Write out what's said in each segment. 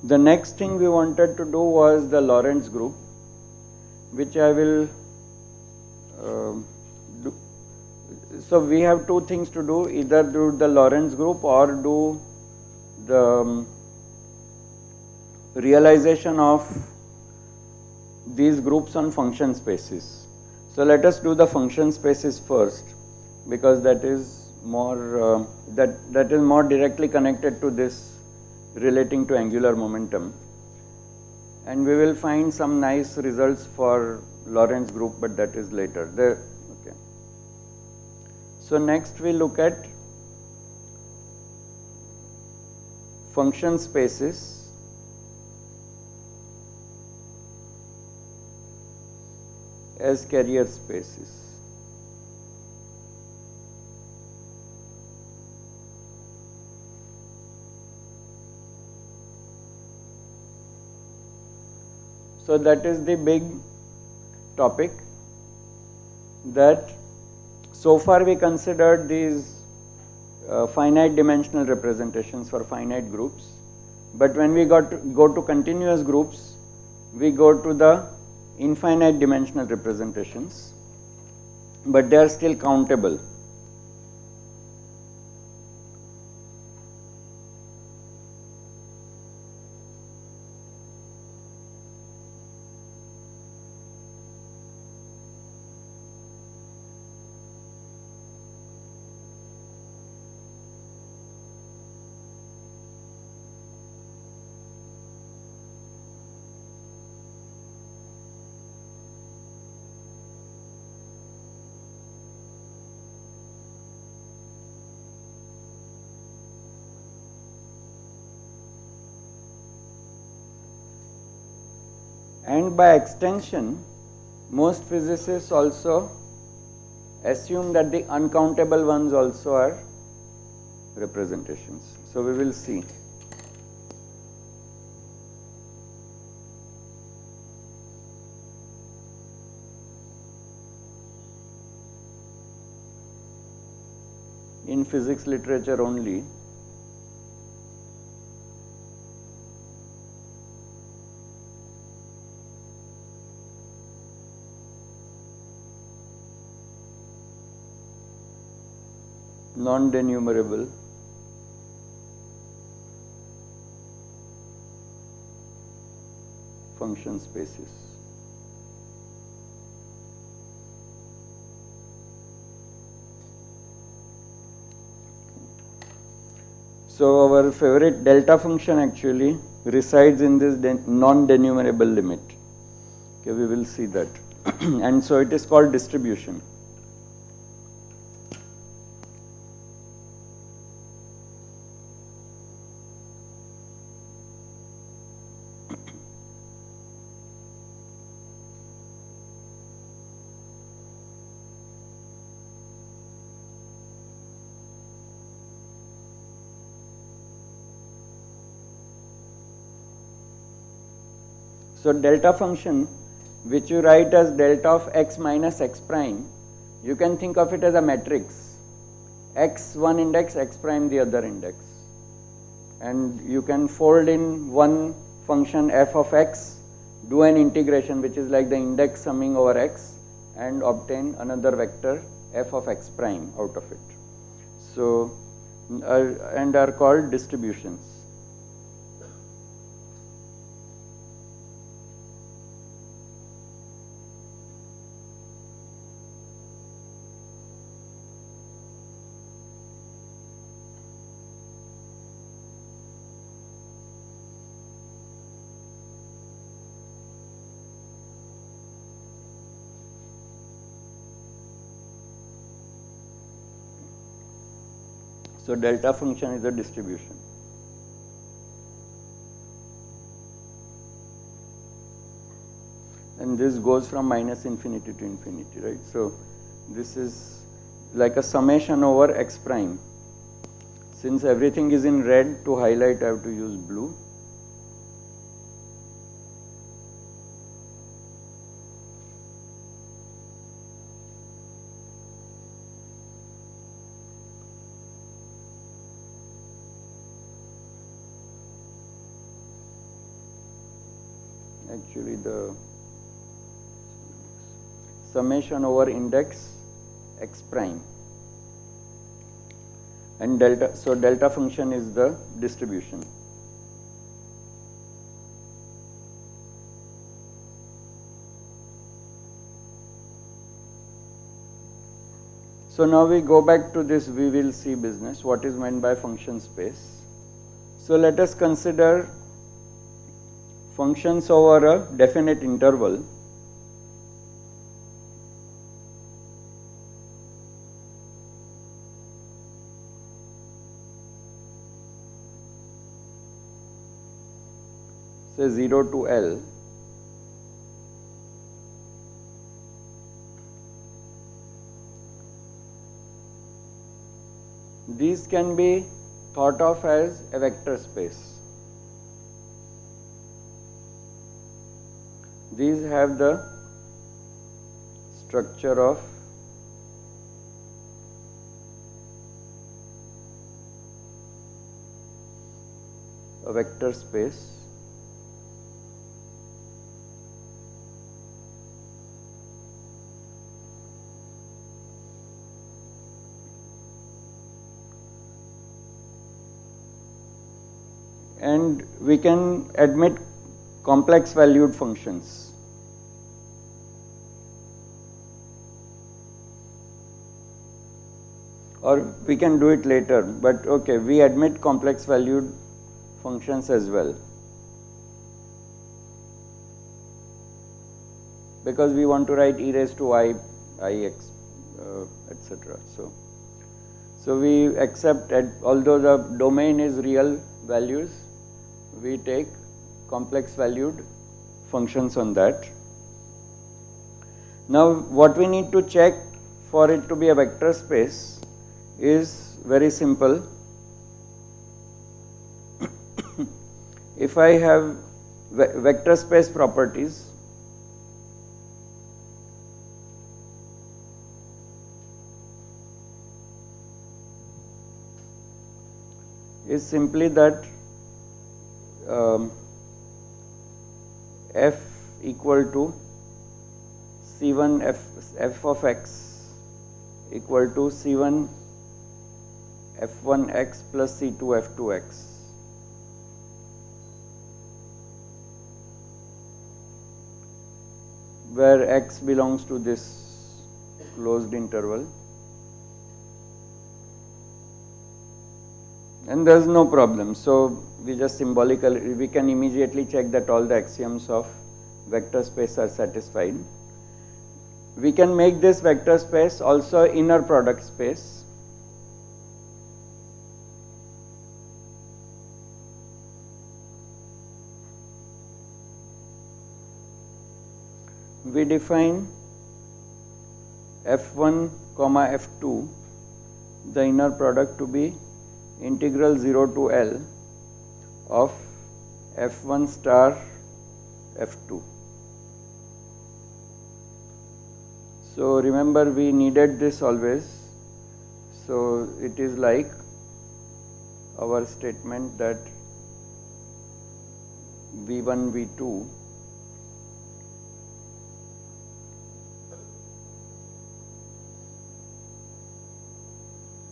The next thing we wanted to do was the Lorentz group, which I will do. So we have two things to do, either do the Lorentz group or do the realization of these groups on function spaces. So let us do the function spaces first, because that is more that is more directly connected to this relating to angular momentum, and we will find some nice results for Lorentz group, but that is later. Okay. So next we look at function spaces as carrier spaces. So that is the big topic, that so far we considered these finite dimensional representations for finite groups, but when we go to continuous groups, we go to the infinite dimensional representations, but they are still countable. And by extension, most physicists also assume that the uncountable ones also are representations. So we will see. In physics literature only, non-denumerable function spaces. So our favorite delta function actually resides in this non-denumerable limit. Okay, we will see that. And so it is called distribution. So delta function, which you write as delta of x minus x prime, you can think of it as a matrix. X one index, x prime the other index. And you can fold in one function f of x, do an integration which is like the index summing over x, and obtain another vector f of x prime out of it. So, and are called distributions. So delta function is a distribution. And this goes from minus infinity to infinity, right? So this is like a summation over x prime. Since everything is in red, to highlight I have to use blue. actually the summation over index x prime, and delta, so delta function is the distribution. So now we go back to this we will see business, what is meant by function space. So let us consider functions over a definite interval. Say 0 to L. These can be thought of as a vector space. These have the structure of a vector space. And we can admit complex valued functions. Or we can do it later, but okay, we admit complex valued functions as well, because we want to write e raised to I ix, etc. So we accept that although the domain is real values, we take complex valued functions on that. Now what we need to check for it to be a vector space is very simple. If I have vector space properties, is simply that f equal to C1 f of x equal to C1 f1x plus C2 f2x. Where x belongs to this closed interval. And there is no problem. So we just symbolically, we can immediately check that all the axioms of vector space are satisfied. We can make this vector space also inner product space. We define f1 comma f2, the inner product, to be integral 0 to L of f1 star f2. So remember, we needed this always. So it is like our statement that v1 v2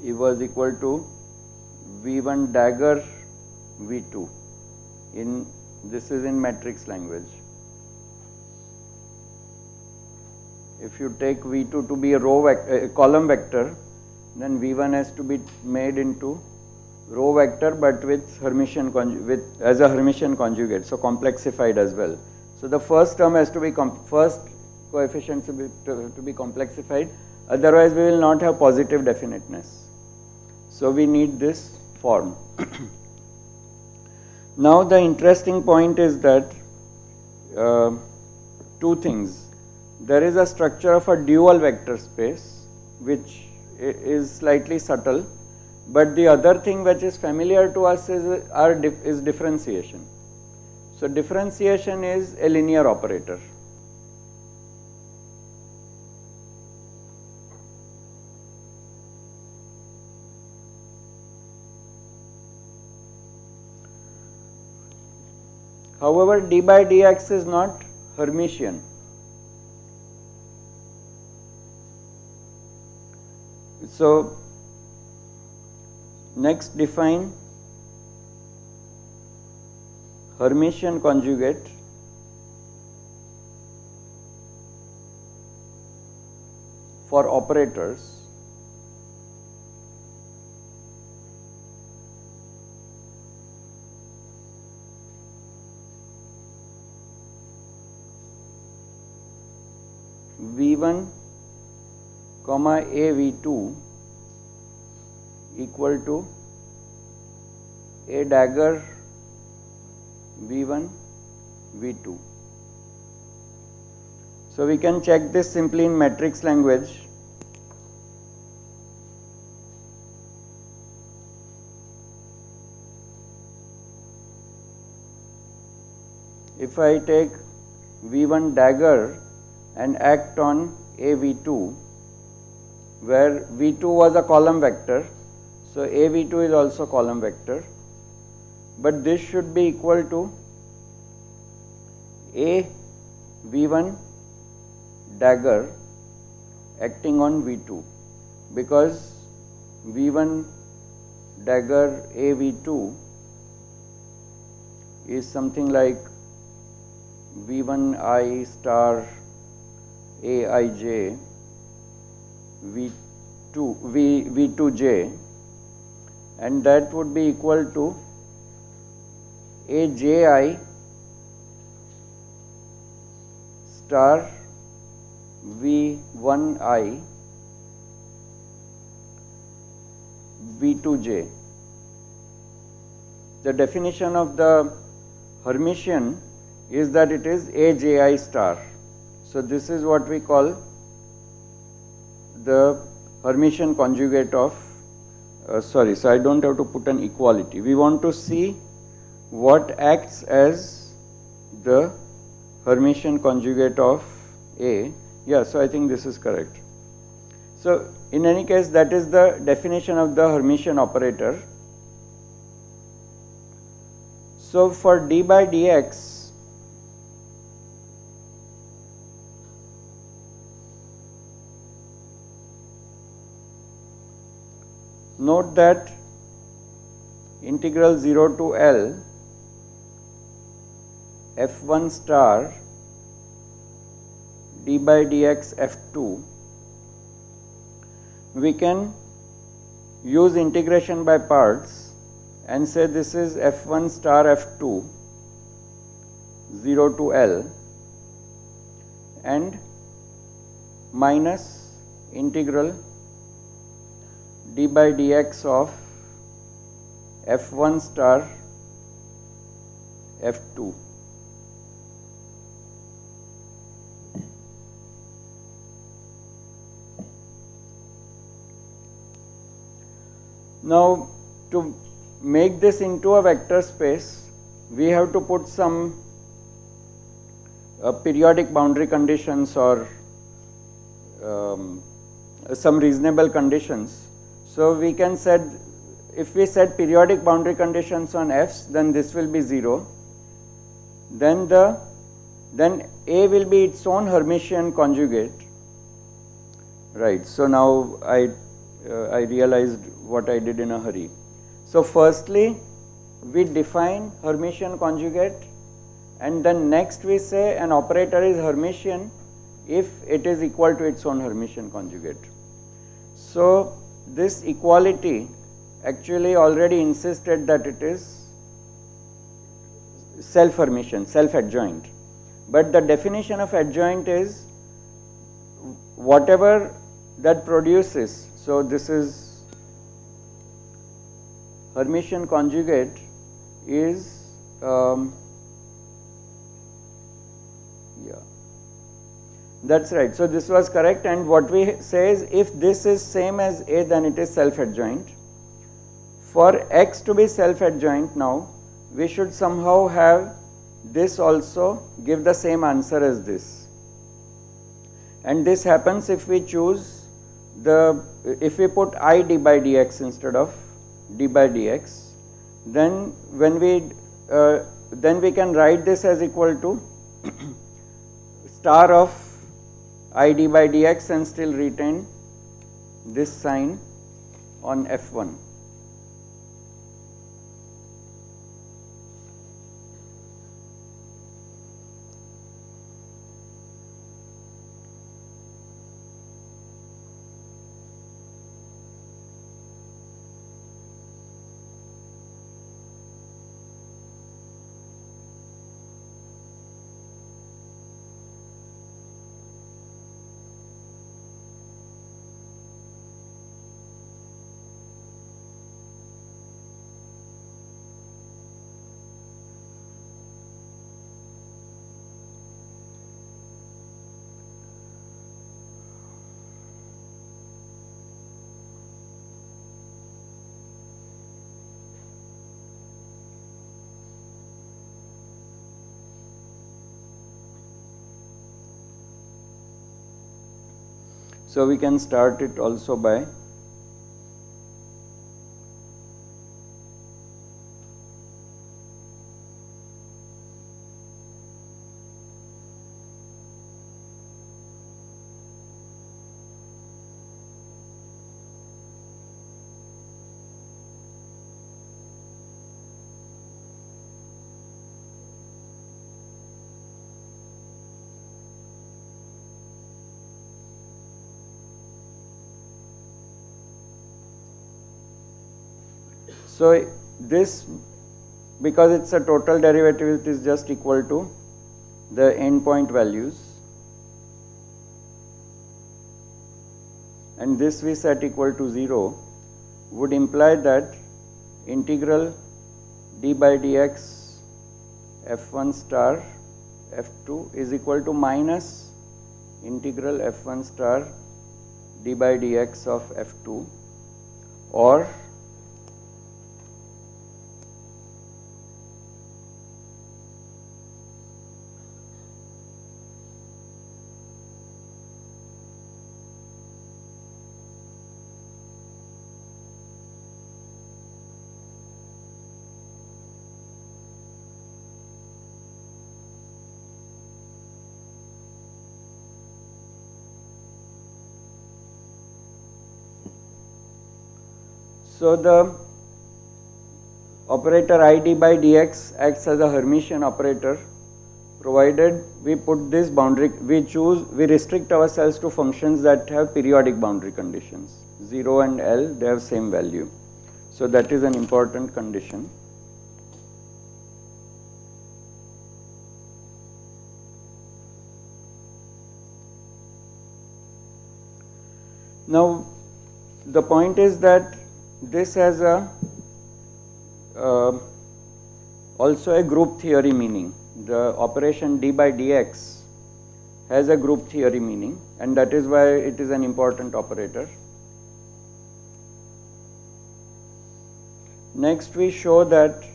it was equal to v1 dagger v2. In this is in matrix language. If you take v2 to be a column vector, then v1 has to be made into row vector, but with Hermitian as a Hermitian conjugate, so complexified as well. So the first term has to be first coefficient to be complexified. Otherwise, we will not have positive definiteness. So we need this form. Now the interesting point is that two things. There is a structure of a dual vector space, which is slightly subtle, but the other thing which is familiar to us is differentiation. So differentiation is a linear operator. However, d by dx is not Hermitian. So, next define Hermitian conjugate for operators V1 comma a V2 equal to a dagger V1 V2. So we can check this simply in matrix language. If I take V1 dagger and act on a V2, where V2 was a column vector, so a V2 is also column vector, but this should be equal to a V1 dagger acting on V2, because V1 dagger a V2 is something like V1I star Aij V2j, and that would be equal to Aj star V1I V2j. The definition of the Hermitian is that it is Aj star. So this is what we call the Hermitian conjugate of, so I don't have to put an equality. We want to see what acts as the Hermitian conjugate of A. Yeah, so I think this is correct. So in any case, that is the definition of the Hermitian operator. So for d by dx, note that integral 0 to L f1 star d by dx f2, we can use integration by parts and say this is f1 star f2 0 to L and minus integral d by dx of f1 star f2. Now, to make this into a vector space, we have to put some periodic boundary conditions or some reasonable conditions. So we can set, if we set periodic boundary conditions on f's, then this will be 0. Then A will be its own Hermitian conjugate. Right. So now I realized what I did in a hurry. So firstly, we define Hermitian conjugate, and then next we say an operator is Hermitian if it is equal to its own Hermitian conjugate. So this equality actually already insisted that it is self-Hermitian, self-adjoint. But the definition of adjoint is whatever that produces. So this is Hermitian conjugate is that's right. So this was correct, and what we say is if this is same as A, then it is self-adjoint. For X to be self-adjoint now, we should somehow have this also give the same answer as this. And this happens if we choose if we put I d by dx instead of d by dx, then when we then we can write this as equal to star of I d by dx and still retain this sign on F1. So we can start it also by so this, because it's a total derivative, it is just equal to the endpoint values, and this we set equal to 0 would imply that integral d by dx f1 star f2 is equal to minus integral f1 star d by dx of f2, or so the operator id by dx acts as a Hermitian operator, provided we put this boundary, we restrict ourselves to functions that have periodic boundary conditions. 0 and L, they have same value. So that is an important condition. Now the point is that this has a also a group theory meaning. The operation d by dx has a group theory meaning, and that is why it is an important operator. Next we show that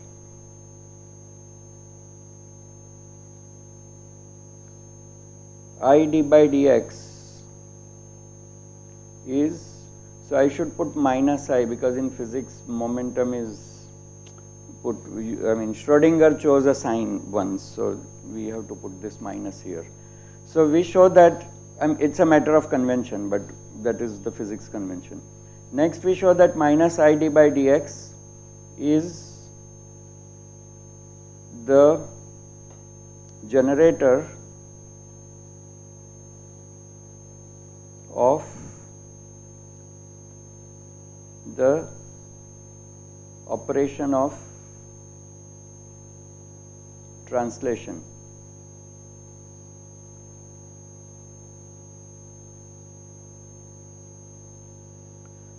I d by dx is, so I should put minus I, because in physics momentum is put, I mean Schrodinger chose a sign once, so we have to put this minus here. So we show that, it's a matter of convention, but that is the physics convention. Next we show that minus I d by dx is the generator of the operation of translation.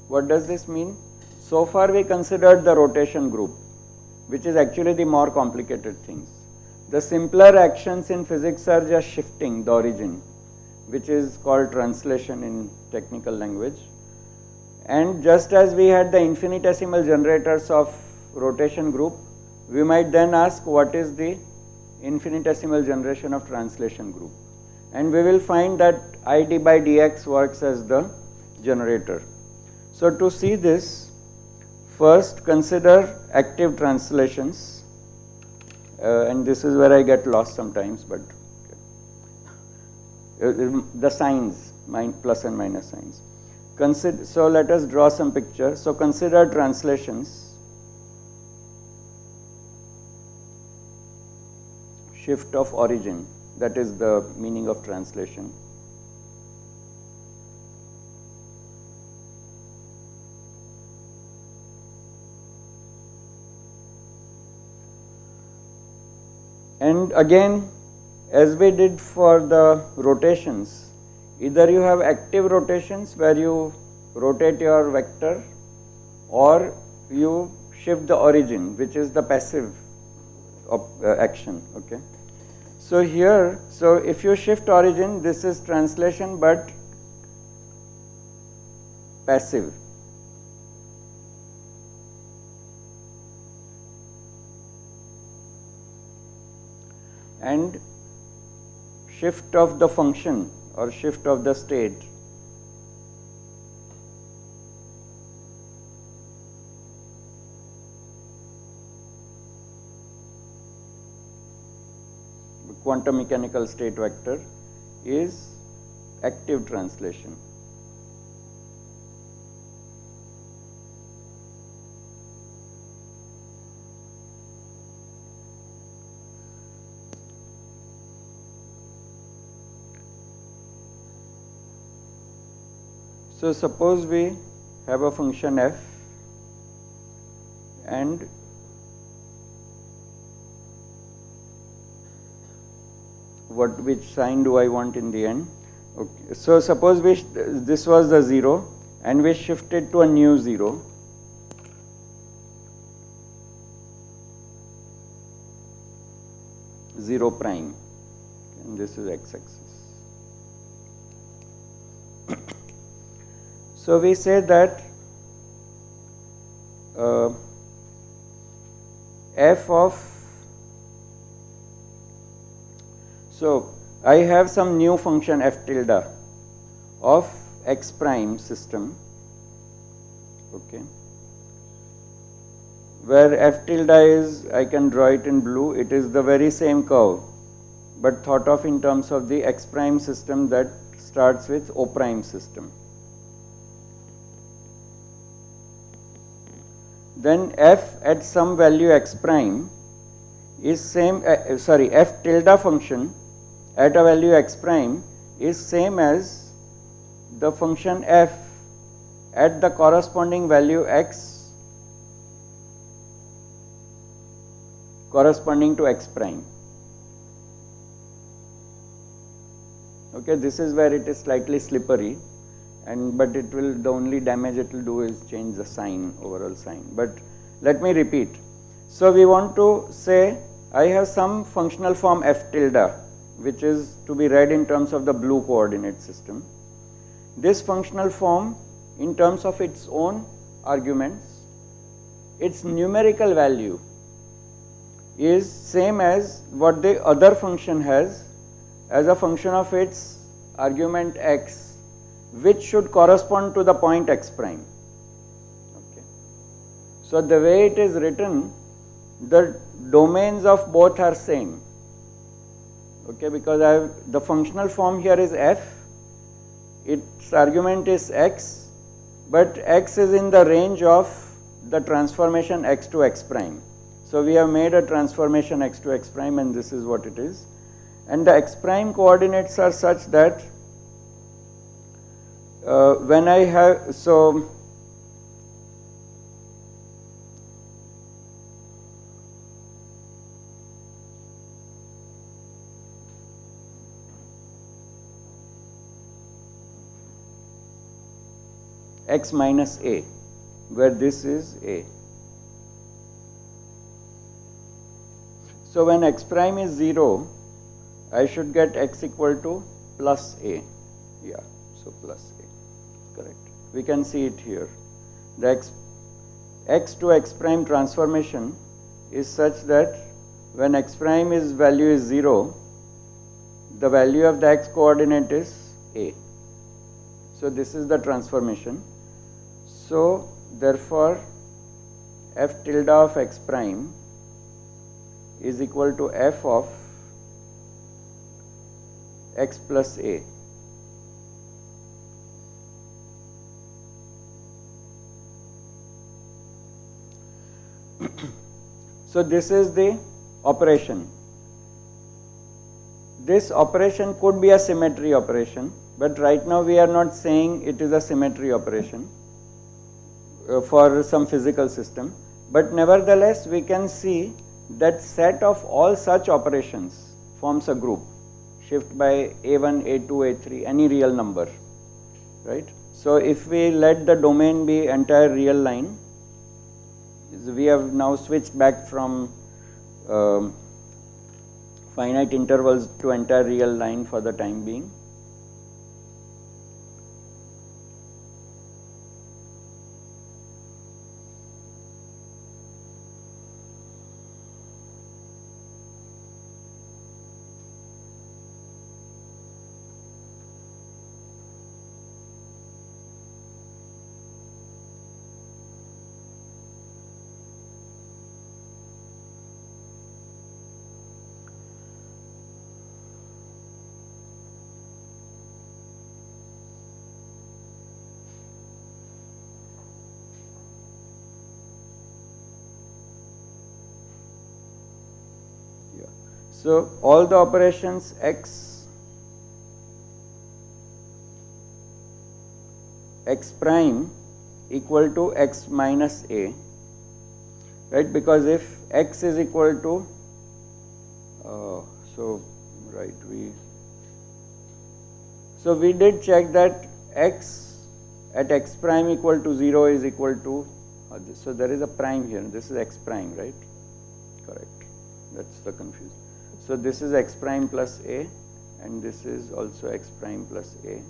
What does this mean? So far we considered the rotation group, which is actually the more complicated things. The simpler actions in physics are just shifting the origin, which is called translation in technical language. And just as we had the infinitesimal generators of rotation group, we might then ask what is the infinitesimal generation of translation group. And we will find that I d by dx works as the generator. So to see this, first consider active translations, and this is where I get lost sometimes, but the signs, plus and minus signs. So let us draw some picture. So consider translations. Shift of origin, that is the meaning of translation. And again, as we did for the rotations, either you have active rotations where you rotate your vector, or you shift the origin, which is the passive action. Okay. So here, so if you shift origin, this is translation but passive. And shift of the function or shift of the state quantum mechanical state vector is active translation. So suppose we have a function f and which sign do I want in the end? Okay. So suppose this was the 0 and we shifted to a new 0. Zero prime, and this is x-axis. So we say that f of, so I have some new function f tilde of x prime system, okay, where f tilde is, I can draw it in blue, it is the very same curve but thought of in terms of the x prime system that starts with O prime system. Then f at some value x prime is same, f tilde function at a value x prime is same as the function f at the corresponding value x corresponding to x prime. Okay, this is where it is slightly slippery, but it will, the only damage it will do is change the sign, overall sign. But let me repeat. So we want to say I have some functional form f tilde which is to be read in terms of the blue coordinate system. This functional form in terms of its own arguments, its numerical value is same as what the other function has as a function of its argument x, which should correspond to the point x prime. Okay. So the way it is written, the domains of both are same. Okay, because I have the functional form here is f, its argument is x, but x is in the range of the transformation x to x prime. So we have made a transformation x to x prime, and this is what it is. And the x prime coordinates are such that when I have, so x minus a, where this is a. So when x prime is 0, I should get x equal to plus a. Yeah, so plus a, correct. We can see it here. The x to x prime transformation is such that when x prime is value is 0, the value of the x coordinate is a. So this is the transformation. So therefore f tilde of x prime is equal to f of x plus a. So this is the operation. This operation could be a symmetry operation, but right now we are not saying it is a symmetry operation for some physical system. But nevertheless, we can see that set of all such operations forms a group, shift by a1, a2, a3, any real number, right? So if we let the domain be entire real line, we have now switched back from finite intervals to entire real line for the time being. So all the operations x prime equal to x minus a, right? Because if x is equal to so we did check that x at x prime equal to 0 is equal to so there is a prime here, this is x prime, right? Correct, that's the confusion. So this is x prime plus a and this is also x prime plus a.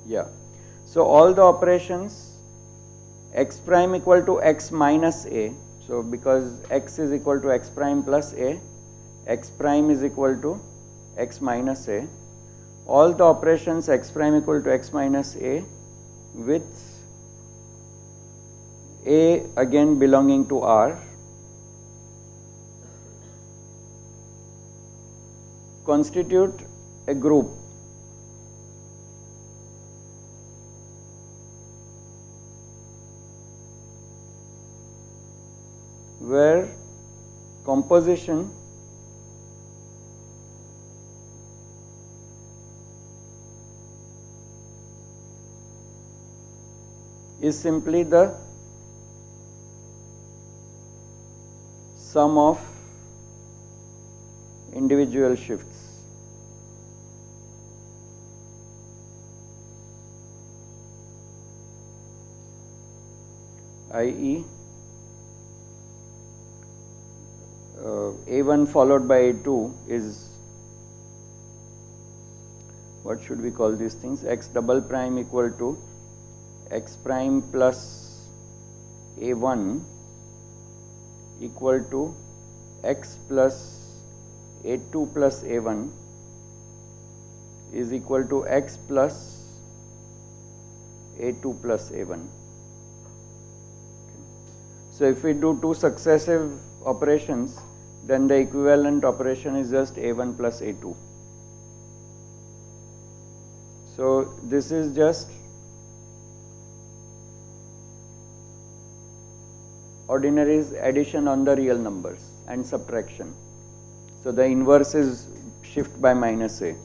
Yeah, so all the operations x prime equal to x minus a, so because x is equal to x prime plus a, x prime is equal to x minus a, all the operations x prime equal to x minus a with a again belonging to R constitute a group where composition is simply the sum of individual shifts, i.e. A1 followed by A2 is, what should we call these things, x double prime equal to x prime plus A1 equal to x plus A2 plus A1 is equal to x plus A2 plus A1. So if we do two successive operations, then the equivalent operation is just A1 plus A2. So this is just ordinary addition on the real numbers and subtraction. So the inverse is shift by minus a.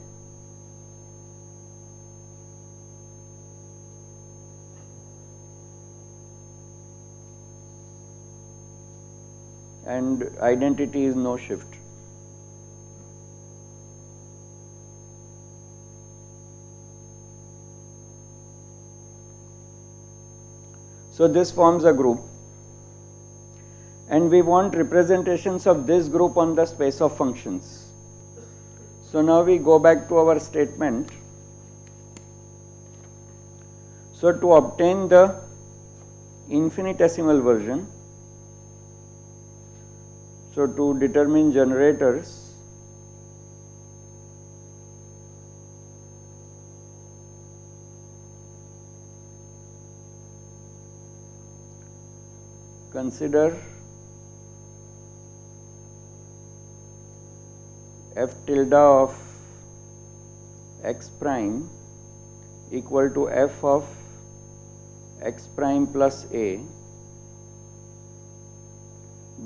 And identity is no shift. So this forms a group, and we want representations of this group on the space of functions. So now we go back to our statement. So to obtain the infinitesimal version, so to determine generators, consider f tilde of x prime equal to f of x prime plus a,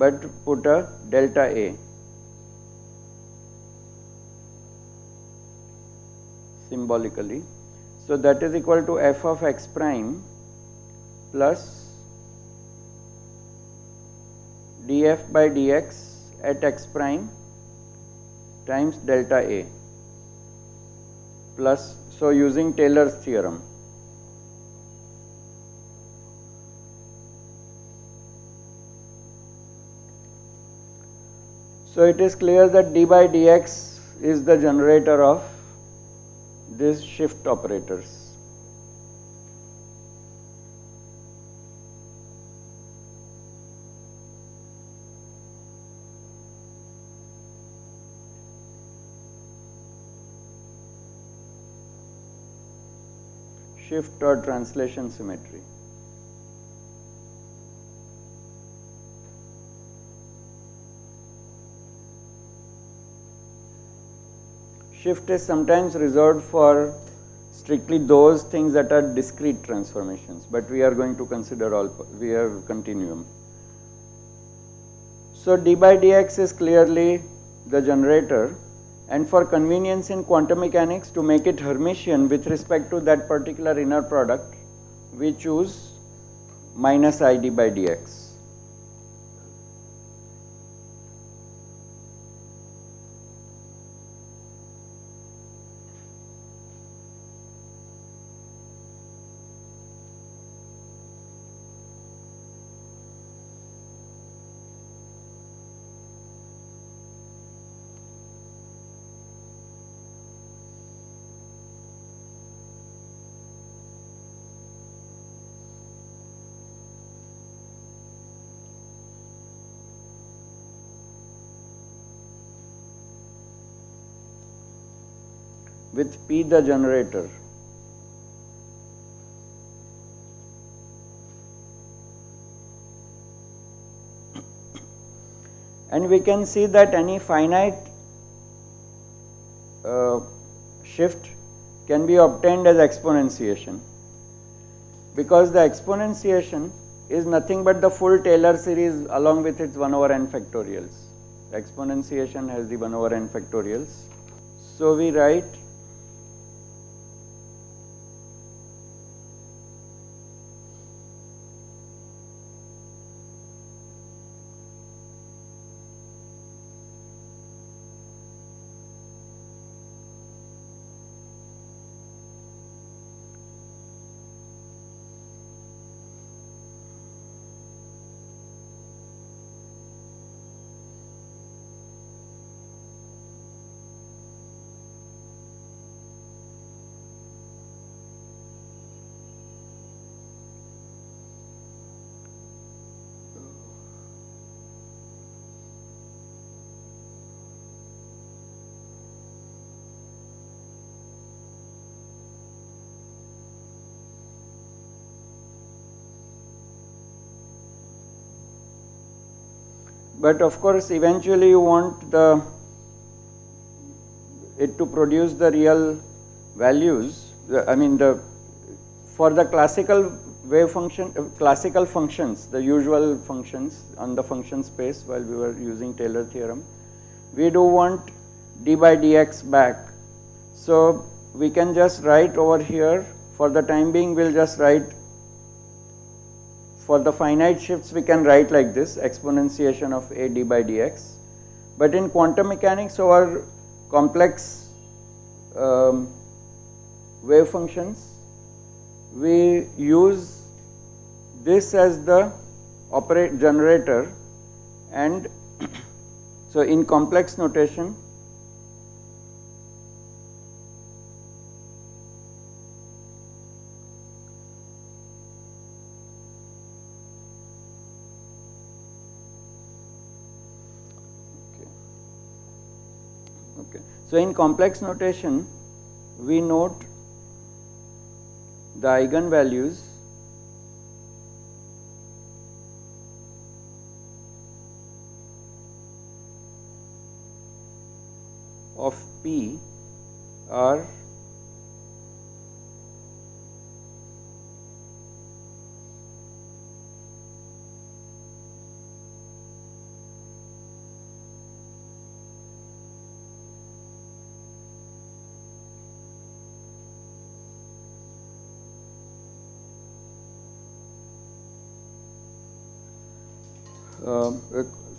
but put a delta a symbolically. So that is equal to f of x prime plus df by dx at x prime times delta a plus, so using Taylor's theorem. So it is clear that d by dx is the generator of these shift operators. Shift or translation symmetry. Shift is sometimes reserved for strictly those things that are discrete transformations, but we are going to consider all, we have continuum. So d by dx is clearly the generator, and for convenience in quantum mechanics, to make it Hermitian with respect to that particular inner product, we choose minus I d by dx. With P the generator. And we can see that any finite shift can be obtained as exponentiation, because the exponentiation is nothing but the full Taylor series along with its 1 over n factorials. Exponentiation has the 1 over n factorials. So we write but of course eventually you want it to produce the real values. For the classical wave function, classical functions, the usual functions on the function space while we were using Taylor theorem, we do want d by dx back. So we can just write over here, for the time being we'll just write, for the finite shifts we can write like this, exponentiation of a d by dx. But in quantum mechanics, our complex wave functions, we use this as the generator, and so in complex notation So in complex notation, we note the eigenvalues of P are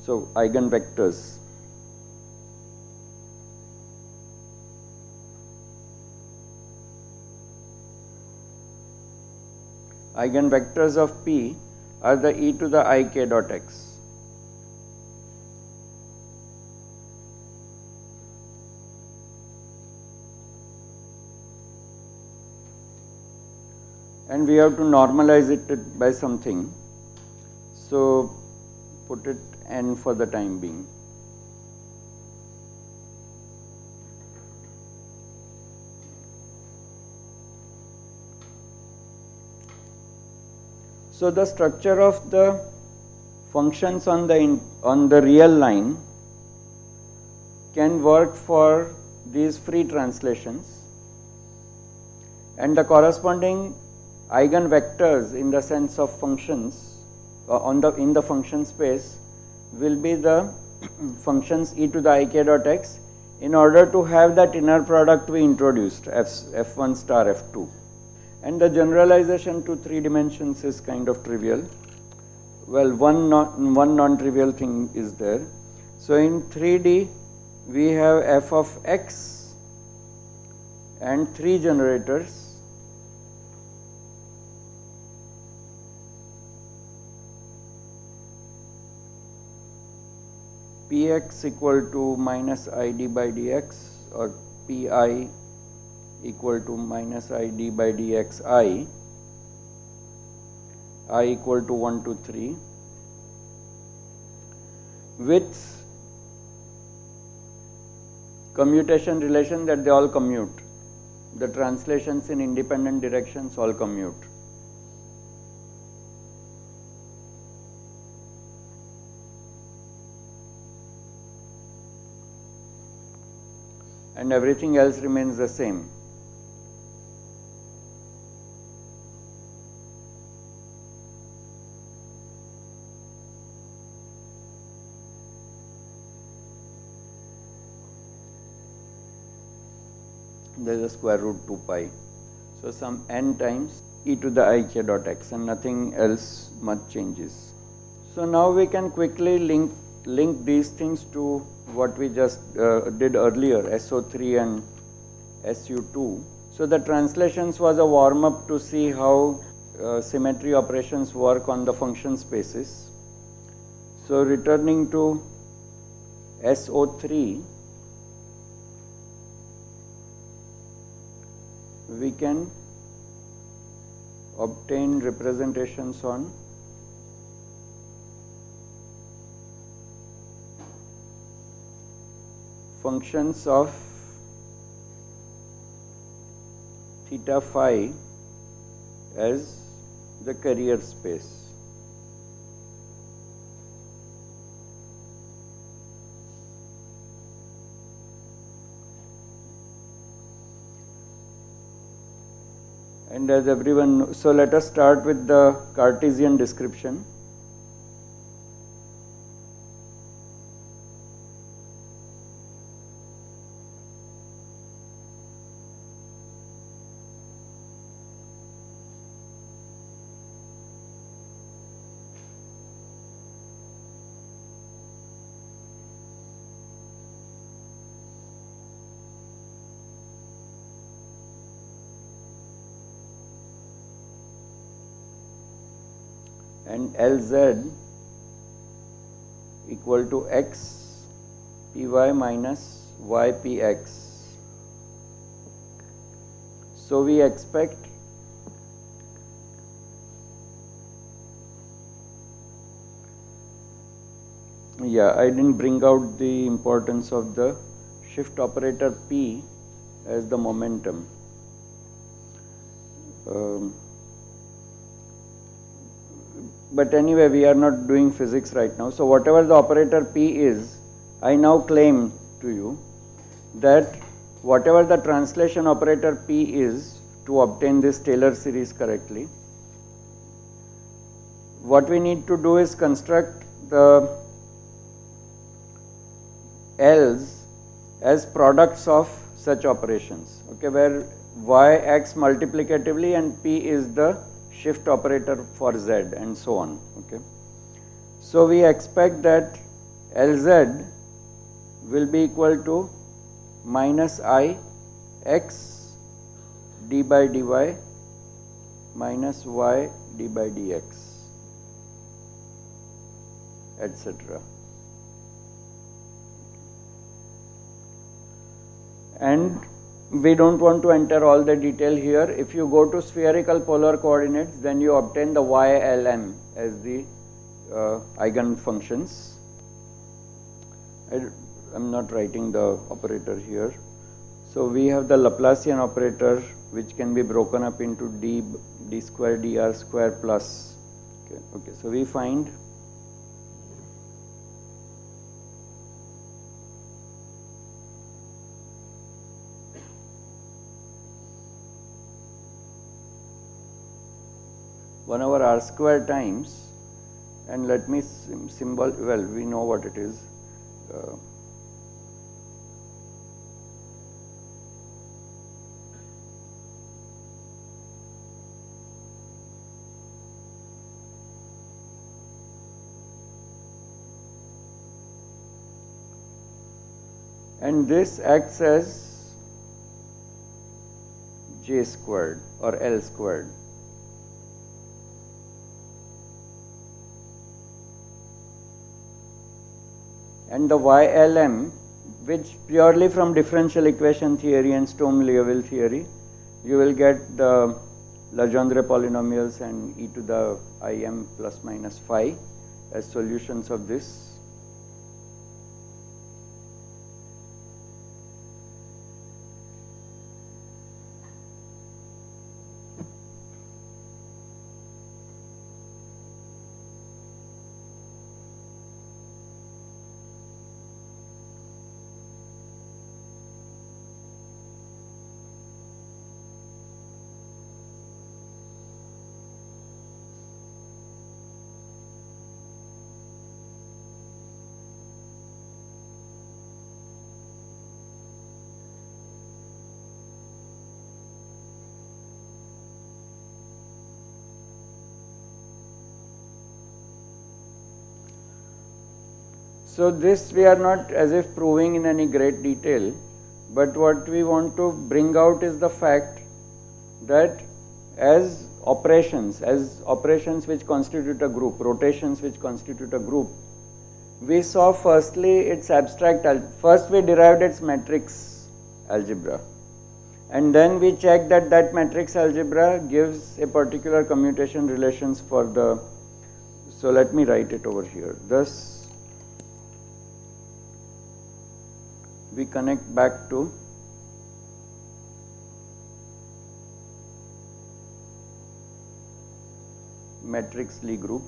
so eigenvectors. Eigenvectors of P are the e to the I k dot x. And we have to normalize it by something. So put it n for the time being. So the structure of the functions on the real line can work for these free translations, and the corresponding eigenvectors in the sense of functions in the function space will be the functions e to the I k dot x, in order to have that inner product we introduced, f1 star f2. And the generalization to 3 dimensions is kind of trivial. Well, one non-trivial thing is there. So in 3D we have f of x and 3 generators, Px equal to minus id by dx, or Pi equal to minus id by dxi, I equal to 1 to 3, with commutation relation that they all commute. The translations in independent directions all commute. And everything else remains the same. There is a square root 2 pi. So some n times e to the I k dot x, and nothing else much changes. So now we can quickly link these things to what we just did earlier, SO3 and SU2. So the translations was a warm up to see how symmetry operations work on the function spaces. So returning to SO3, we can obtain representations on functions of theta phi as the carrier space. And as everyone knows, so let us start with the Cartesian description. And Lz equal to x py minus y px. So we expect I didn't bring out the importance of the shift operator p as the momentum. But anyway, we are not doing physics right now. So whatever the operator p is, I now claim to you that whatever the translation operator P is to obtain this Taylor series correctly, what we need to do is construct the L's as products of such operations, okay, where yx multiplicatively and P is the shift operator for z and so on, okay. So we expect that Lz will be equal to minus I x d by dy minus y d by dx, etc. And we don't want to enter all the detail here. If you go to spherical polar coordinates, then you obtain the YLM as the eigenfunctions. I'm not writing the operator here. So we have the Laplacian operator, which can be broken up into d square dr square plus. Okay. So we find one over r square times, and let me symbol, well, we know what it is. And this acts as j squared or L squared. And the YLM, which purely from differential equation theory and Sturm-Liouville theory, you will get the Legendre polynomials and e to the im plus minus phi as solutions of this. So this we are not as if proving in any great detail, but what we want to bring out is the fact that as operations which constitute a group, rotations which constitute a group, we saw firstly its abstract, first we derived its matrix algebra, and then we checked that that matrix algebra gives a particular commutation relations for the, so let me write it over here. Thus we connect back to matrix Lie group,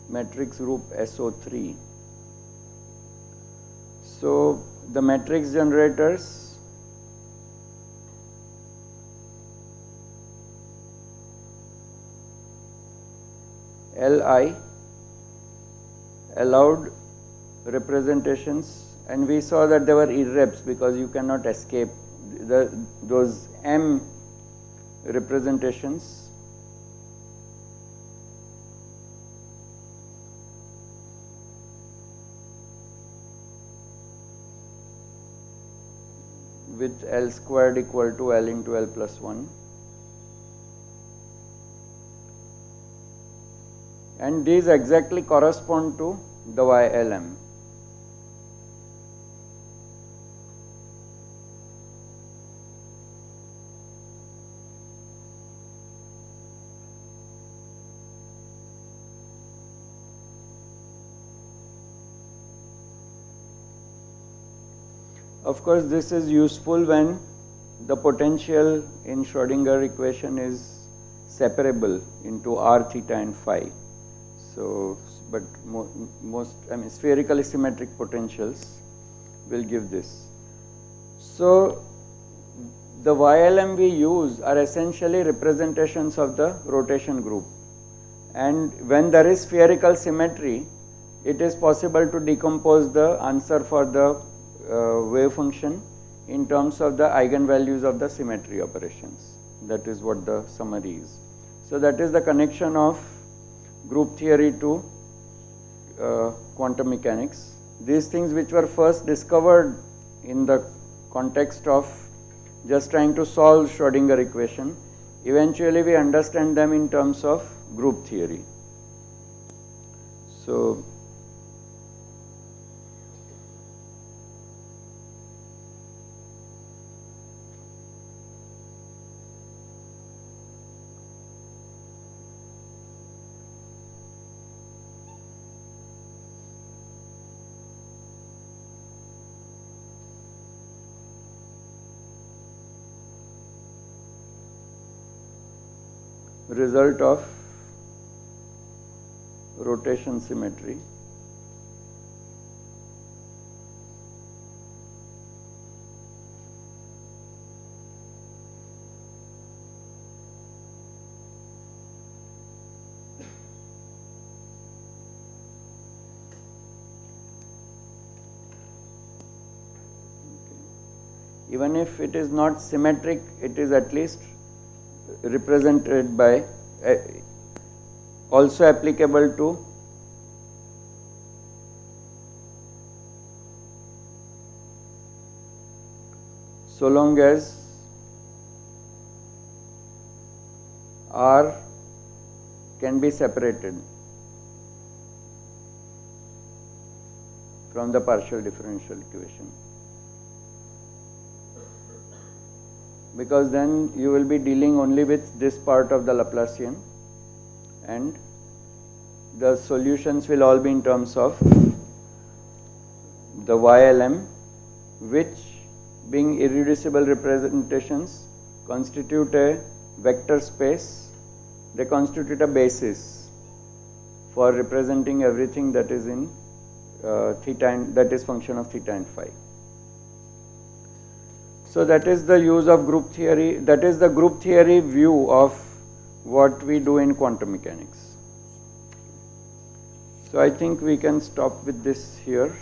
matrix group SO3. So the matrix generators Li allowed representations, and we saw that there were irreps because you cannot escape those M representations with L squared equal to L into L plus 1. And these exactly correspond to the YLM. Of course, this is useful when the potential in Schrodinger equation is separable into r, theta and phi. So but most spherically symmetric potentials will give this. So the YLM we use are essentially representations of the rotation group, and when there is spherical symmetry, it is possible to decompose the answer for the wave function in terms of the eigenvalues of the symmetry operations. That is what the summary is. So that is the connection of group theory to quantum mechanics. These things which were first discovered in the context of just trying to solve Schrodinger equation, eventually we understand them in terms of group theory. So result of rotation symmetry. Even if it is not symmetric, it is at least represented by also applicable to so long as R can be separated from the partial differential equation, because then you will be dealing only with this part of the Laplacian and the solutions will all be in terms of the YLM, which being irreducible representations constitute a vector space. They constitute a basis for representing everything that is in theta and that is function of theta and phi. So that is the use of group theory, that is the group theory view of what we do in quantum mechanics. So I think we can stop with this here.